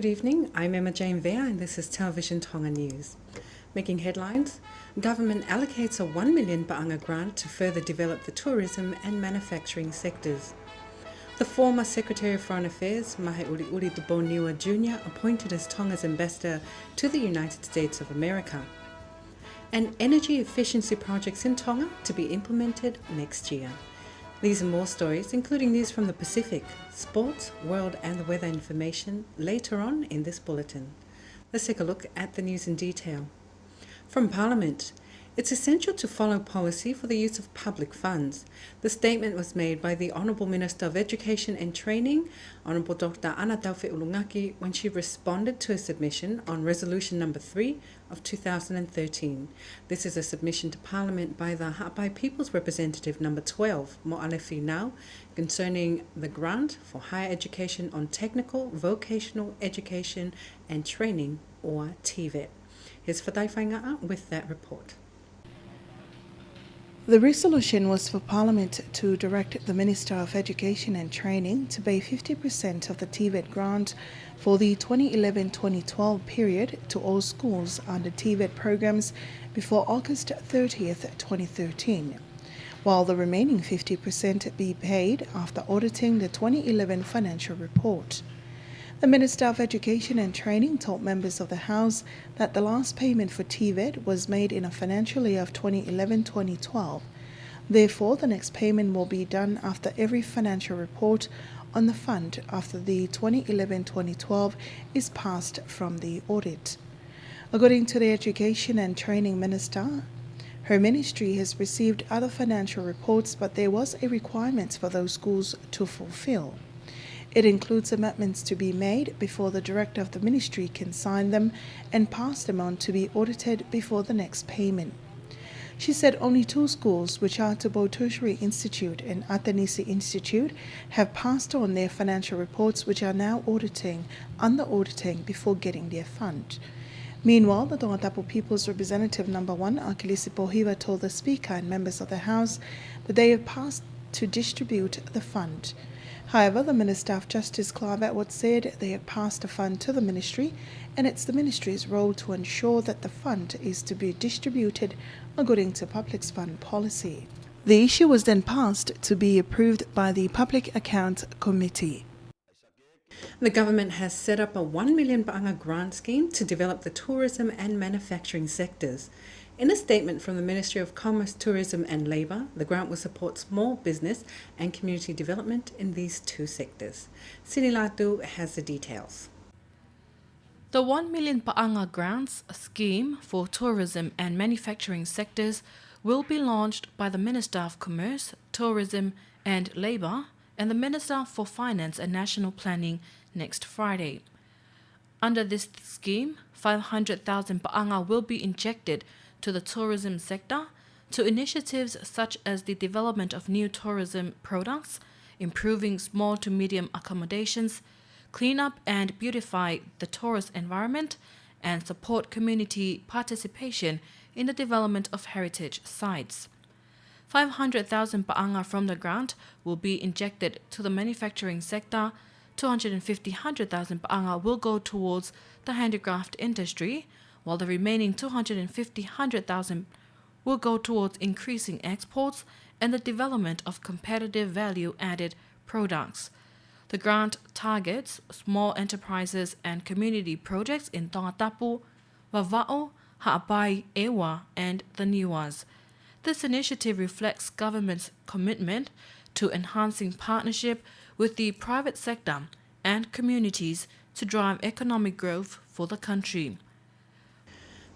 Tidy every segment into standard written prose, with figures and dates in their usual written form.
Good evening, I'm Emma Jane Vea and this is Television Tonga News. Making headlines, government allocates a 1 million Ba'anga grant to further develop the tourism and manufacturing sectors. The former Secretary of Foreign Affairs, Mahe Uli Tuponiua Jr., appointed as Tonga's ambassador to the United States of America. And energy efficiency projects in Tonga to be implemented next year. These and more stories, including news from the Pacific, sports, world and the weather information later on in this bulletin. Let's take a look at the news in detail. From Parliament, it's essential to follow policy for the use of public funds. The statement was made by the Honourable Minister of Education and Training, Honourable Dr. Ana Tauwhi'ulungaki, when she responded to a submission on Resolution Number 3 of 2013. This is a submission to Parliament by the Ha'apai People's Representative Number 12, Mo'ale Finau, concerning the grant for higher education on technical, vocational education and training, or TVET. Here's Fatai Whainga'a with that report. The resolution was for Parliament to direct the Minister of Education and Training to pay 50% of the TVET grant for the 2011-2012 period to all schools under TVET programs before August 30th, 2013, while the remaining 50% be paid after auditing the 2011 financial report. The Minister of Education and Training told members of the House that the last payment for TVET was made in a financial year of 2011-2012. Therefore, the next payment will be done after every financial report on the fund after the 2011-2012 is passed from the audit. According to the Education and Training Minister, her ministry has received other financial reports, but there was a requirement for those schools to fulfill. It includes amendments to be made before the director of the ministry can sign them and pass them on to be audited before the next payment. She said only 2 schools, which are Tabo Tertiary Institute and Atanisi Institute, have passed on their financial reports, which are now under auditing before getting their fund. Meanwhile, the Tongatapu People's Representative Number 1, Akilisi Pohiva, told the Speaker and members of the House that they have passed to distribute the fund. However, the Minister of Justice, Clive Atwood, said they have passed the fund to the Ministry and it's the Ministry's role to ensure that the fund is to be distributed according to Public Fund policy. The issue was then passed to be approved by the Public Account Committee. The government has set up a 1 million Ba'anga grant scheme to develop the tourism and manufacturing sectors. In a statement from the Ministry of Commerce, Tourism and Labour, the grant will support small business and community development in these 2 sectors. Sinilatu has the details. The 1 million Ba'anga grants scheme for tourism and manufacturing sectors will be launched by the Minister of Commerce, Tourism and Labour and the Minister for Finance and National Planning next Friday. Under this scheme, 500,000 Ba'anga will be injected to the tourism sector, to initiatives such as the development of new tourism products, improving small to medium accommodations, clean up and beautify the tourist environment, and support community participation in the development of heritage sites. 500,000 Ba'anga from the grant will be injected to the manufacturing sector, 100,000 Ba'anga will go towards the handicraft industry, while the remaining 100,000 will go towards increasing exports and the development of competitive value-added products. The grant targets small enterprises and community projects in Tongatapu, Vava'o, Ha'apai, Ewa, and the Niuas. This initiative reflects government's commitment to enhancing partnership with the private sector and communities to drive economic growth for the country.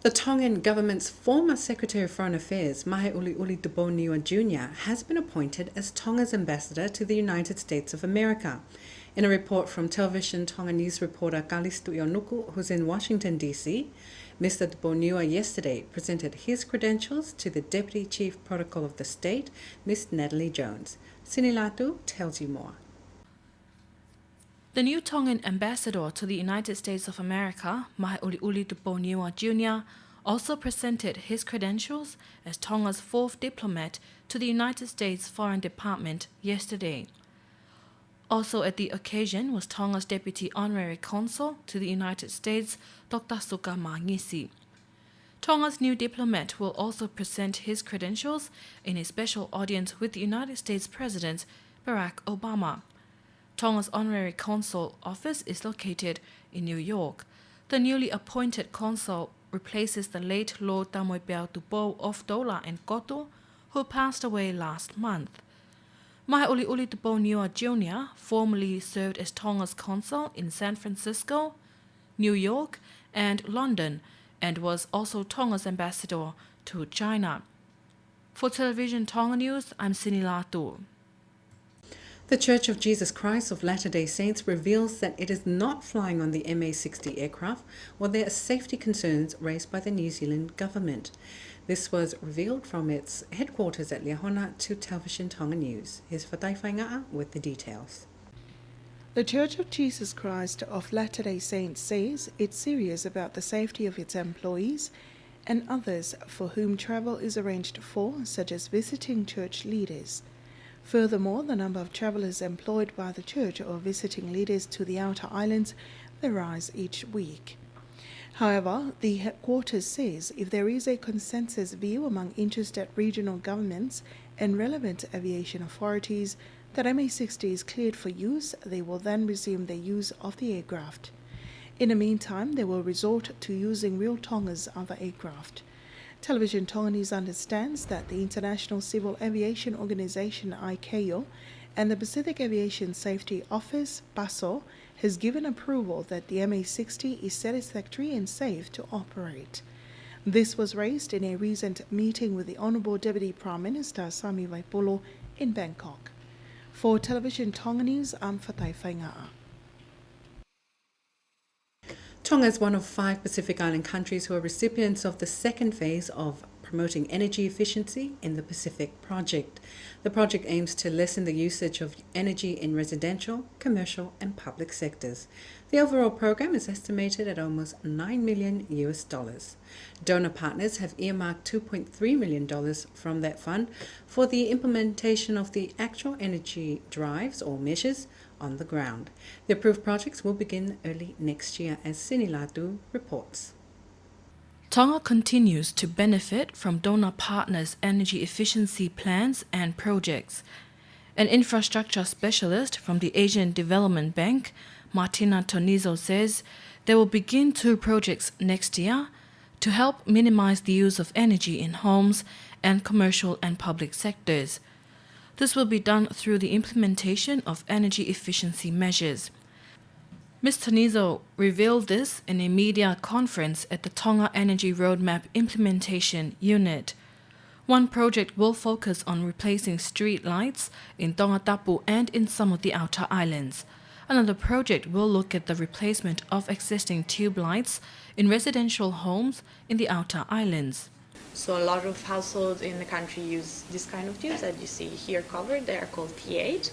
The Tongan government's former Secretary of Foreign Affairs, Mahe Uli Tuponiua Jr., has been appointed as Tonga's ambassador to the United States of America. In a report from Television Tonga News reporter Kalistu Ionuku, who's in Washington, D.C., Mr. Tuponiua yesterday presented his credentials to the Deputy Chief Protocol of the State, Ms. Natalie Jones. Sinilatu tells you more. The new Tongan ambassador to the United States of America, Mahe Uli Tuponiua Jr., also presented his credentials as Tonga's 4th diplomat to the United States Foreign Department yesterday. Also at the occasion was Tonga's Deputy Honorary Consul to the United States, Dr. Suka Mangisi. Tonga's new diplomat will also present his credentials in a special audience with the United States President Barack Obama. Tonga's Honorary Consul office is located in New York. The newly appointed consul replaces the late Lord Tamoipeau Tupou of Dola and Koto, who passed away last month. Mahauliuli Tupou Niua Jr. formerly served as Tonga's consul in San Francisco, New York, and London, and was also Tonga's ambassador to China. For Television Tonga News, I'm Sinilatu. The Church of Jesus Christ of Latter-day Saints reveals that it is not flying on the MH60 aircraft while there are safety concerns raised by the New Zealand government. This was revealed from its headquarters at Liahona to Television Tonga News. Here's Fatai Whaingaa with the details. The Church of Jesus Christ of Latter-day Saints says it's serious about the safety of its employees and others for whom travel is arranged for, such as visiting church leaders. Furthermore, the number of travellers employed by the church or visiting leaders to the outer islands may rise each week. However, the headquarters says if there is a consensus view among interested regional governments and relevant aviation authorities that MH60 is cleared for use, they will then resume their use of the aircraft. In the meantime, they will resort to using Real Tonga's other aircraft. Television Tonga News understands that the International Civil Aviation Organization ICAO and the Pacific Aviation Safety Office PASO has given approval that the MH60 is satisfactory and safe to operate. This was raised in a recent meeting with the Honourable Deputy Prime Minister Sami Vaipolo in Bangkok. For Television Tonga News, I'm Fatai Whaingaa. Tonga is one of 5 Pacific Island countries who are recipients of the second phase of Promoting Energy Efficiency in the Pacific project. The project aims to lessen the usage of energy in residential, commercial and public sectors. The overall program is estimated at almost $9 million. Donor partners have earmarked $2.3 million from that fund for the implementation of the actual energy drives or measures on the ground. The approved projects will begin early next year, as Sinilatu reports. Tonga continues to benefit from donor partners' energy efficiency plans and projects. An infrastructure specialist from the Asian Development Bank, Martina Tonizo, says they will begin 2 projects next year to help minimize the use of energy in homes and commercial and public sectors. This will be done through the implementation of energy efficiency measures. Ms. Tonizo revealed this in a media conference at the Tonga Energy Roadmap Implementation Unit. One project will focus on replacing street lights in Tongatapu and in some of the outer islands. Another project will look at the replacement of existing tube lights in residential homes in the outer islands. So a lot of households in the country use this kind of tubes that you see here covered. They are called T8.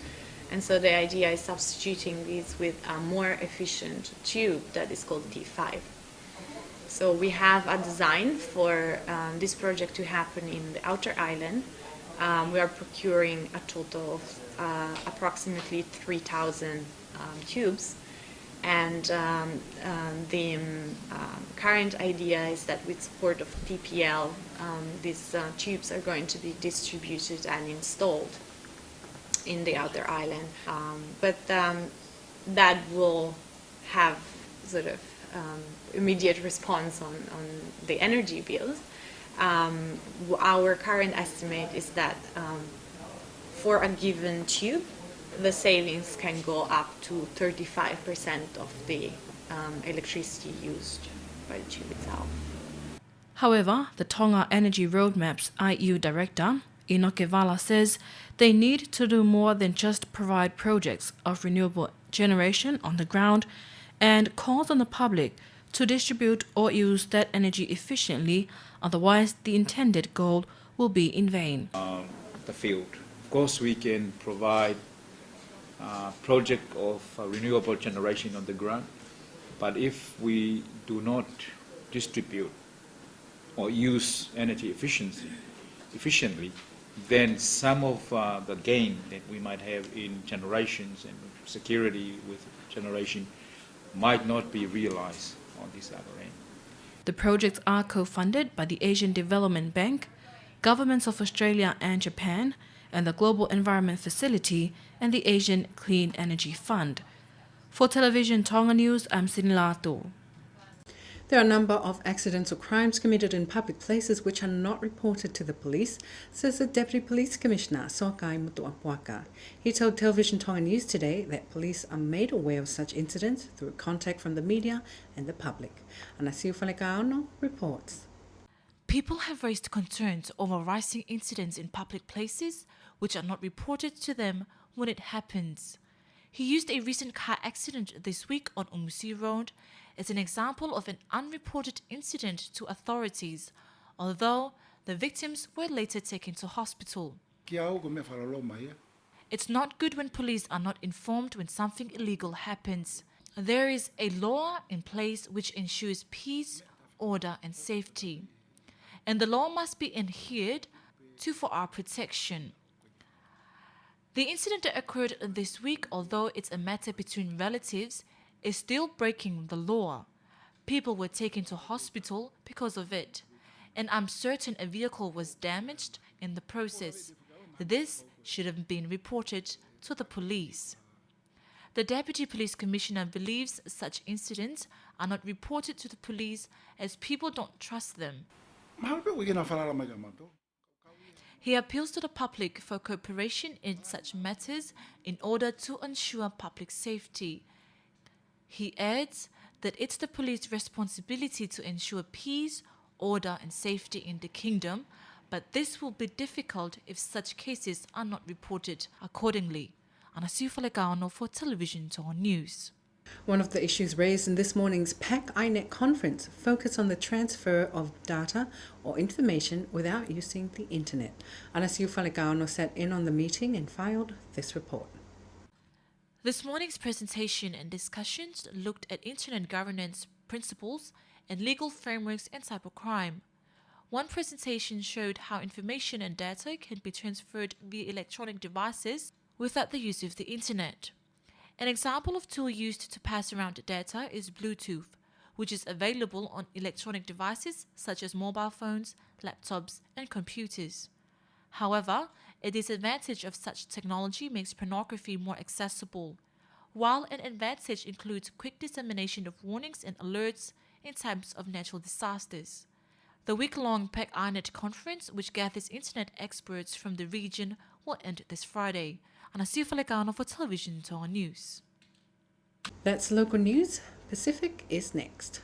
And so the idea is substituting these with a more efficient tube that is called T5. So we have a design for this project to happen in the outer island. We are procuring a total of approximately 3,000 tubes. And the current idea is that with support of TPL, these tubes are going to be distributed and installed in the outer island. But that will have sort of immediate response on the energy bills. Our current estimate is that for a given tube, the savings can go up to 35% of the electricity used by the tube itself. However, the Tonga Energy Roadmap's IU director, Inoke Vala, says they need to do more than just provide projects of renewable generation on the ground and calls on the public to distribute or use that energy efficiently, otherwise the intended goal will be in vain. The field. Of course, we can provide project of renewable generation on the ground, but if we do not distribute or use energy efficiently, then some of the gain that we might have in generations and security with generation might not be realized on this other end. The projects are co-funded by the Asian Development Bank, governments of Australia and Japan, and the Global Environment Facility and the Asian Clean Energy Fund. For Television Tonga News, I'm Sinilato. There are a number of accidents or crimes committed in public places which are not reported to the police, says the Deputy Police Commissioner, Sokai Mutuapuaka. He told Television Tonga News today that police are made aware of such incidents through contact from the media and the public. Anasiu Falekaano reports. People have raised concerns over rising incidents in public places which are not reported to them when it happens. He used a recent car accident this week on Umusi Road as an example of an unreported incident to authorities, although the victims were later taken to hospital. It's not good when police are not informed when something illegal happens. There is a law in place which ensures peace, order and safety, and the law must be adhered to for our protection. The incident that occurred this week, although it's a matter between relatives, is still breaking the law. People were taken to hospital because of it, and I'm certain a vehicle was damaged in the process. This should have been reported to the police. The Deputy Police Commissioner believes such incidents are not reported to the police as people don't trust them. He appeals to the public for cooperation in such matters in order to ensure public safety. He adds that it's the police's responsibility to ensure peace, order and safety in the kingdom, but this will be difficult if such cases are not reported accordingly. Anasiu Falekaano for Television Tonga News. One of the issues raised in this morning's PAC INET conference focused on the transfer of data or information without using the internet. Anasiu Falekaano sat in on the meeting and filed this report. This morning's presentation and discussions looked at internet governance principles and legal frameworks and cybercrime. One presentation showed how information and data can be transferred via electronic devices without the use of the internet. An example of tool used to pass around data is Bluetooth, which is available on electronic devices such as mobile phones, laptops, and computers. However, a disadvantage of such technology makes pornography more accessible, while an advantage includes quick dissemination of warnings and alerts in times of natural disasters. The week-long PAC INET conference, which gathers internet experts from the region, will end this Friday. Anasiu Falekaano for Television Tonga News. That's local news. Pacific is next.